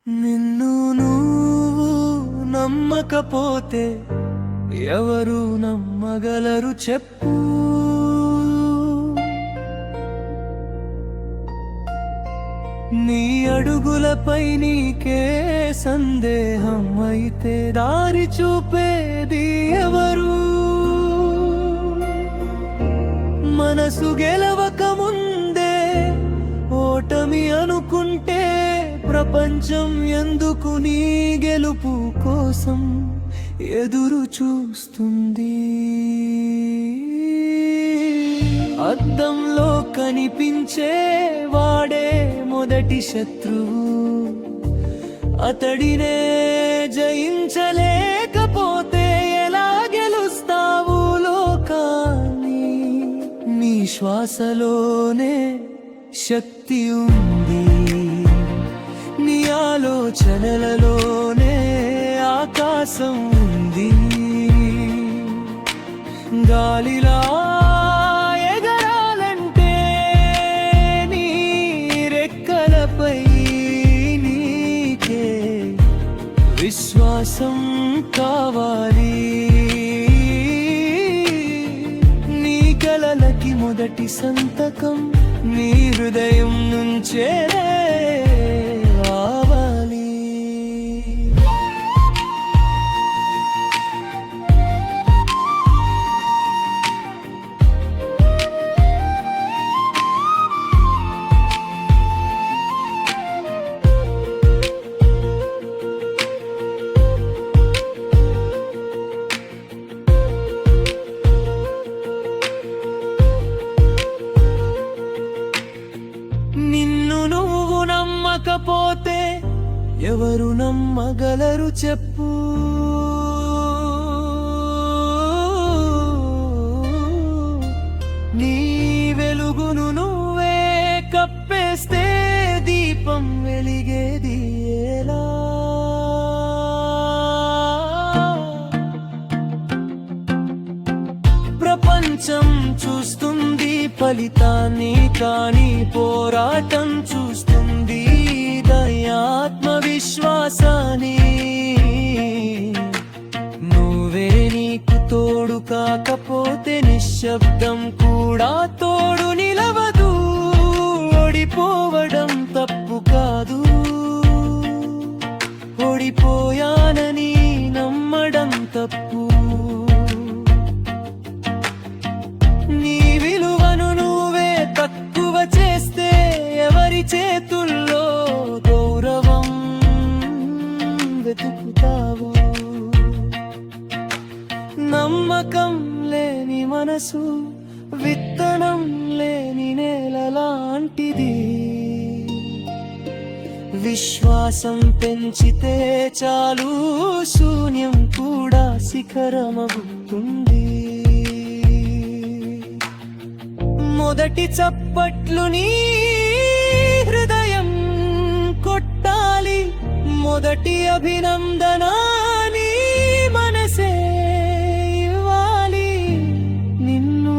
నిన్ను నువ్వు నమ్మకపోతే ఎవరు నమ్మగలరు చెప్పు. నీ అడుగులపై నీకే సందేహం అయితే దారి చూపేది ఎవరు? మనసు గెలవక ముందే ఓటమి అనుకుంటే ప్రపంచం ఎందుకు నీ గెలుపు కోసం ఎదురు చూస్తుంది? అద్దంలో కనిపించే వాడే మొదటి శత్రువు. అతడినే జయించలేకపోతే ఎలా గెలుస్తావు లోకాన్ని? నీ శ్వాసలోనే శక్తి ఉంది, నీ ఆలోచనలలోనే ఆకాశం ఉంది. గాలిలా ఎగరాలంటే నీ రెక్కలపై నీకే విశ్వాసం కావాలి. నీ కలలకి మొదటి సంతకం నీ హృదయం నుంచే రావాలి. నిన్ను నువ్వు నమ్మకపోతే ఎవరు నమ్మగలరు చెప్పు. నీ వెలుగును నువ్వే కప్పేస్తే దీపం వెలిగేది ఎలా? ప్రపంచం చూస్తుంది ఫలితాన్ని, కానీ పోరాటం చూస్తుంది ఆత్మవిశ్వాసాన్ని. నువ్వే నీకు తోడు కాకపోతే నిశ్శబ్దం కూడా తోడు నిలవదు. ఓడిపోవడం తప్పు కాదు, ఓడిపోయానని నమ్మడం తప్పు. నీ విలువను నువ్వే తక్కువ చేస్తే ఎవరి చేతుల్లో గౌరవం వెతుకుతావు? నమ్మకం లేని మనసు విత్తనం లేని నేలలాంటిది. విశ్వాసం పెంచితే చాలు, శూన్యం కూడా శిఖరమవుతుంది. మొదటి చప్పట్లు నీ హృదయం కొట్టాలి, మొదటి అభినందన నీ మనసే ఇవ్వాలి. నిన్ను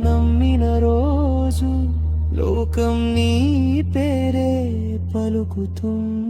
నమ్మిన రోజు లోకం నీ పేరే పలుకుతుంది.